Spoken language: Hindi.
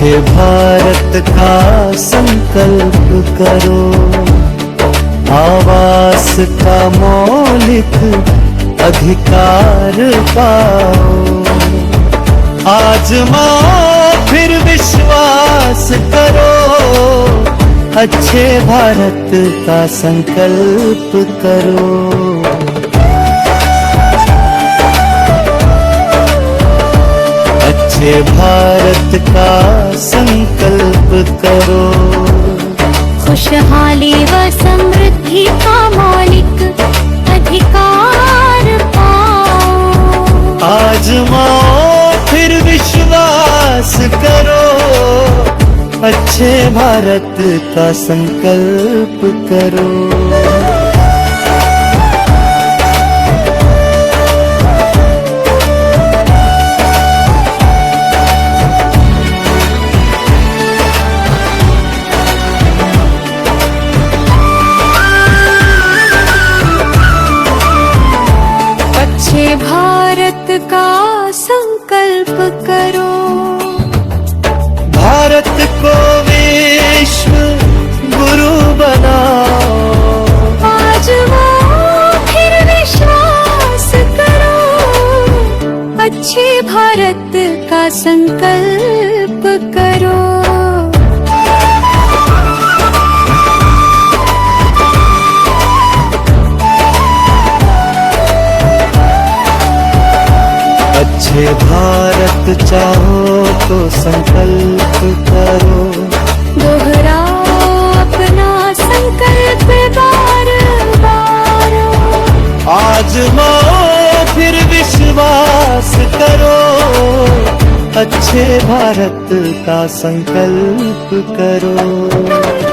अच्छे भारत का संकल्प करो, आवास का मौलिक अधिकार पाओ। आजमाओ फिर विश्वास करो, अच्छे भारत का संकल्प करो। अच्छे भारत का संकल्प करो, खुशहाली व समृद्धि का मौलिक अधिकार पाओ। आजमाओ फिर विश्वास करो, अच्छे भारत का संकल्प करो। अच्छे भारत का संकल्प करो, भारत को विश्व गुरु बनाओ। आजमाओ फिर विश्वास करो, अच्छे भारत का संकल्प करो। अच्छे भारत चाहो तो संकल्प करो, दोहराओ अपना संकल्प बार बार। आजमाओ फिर विश्वास करो, अच्छे भारत का संकल्प करो।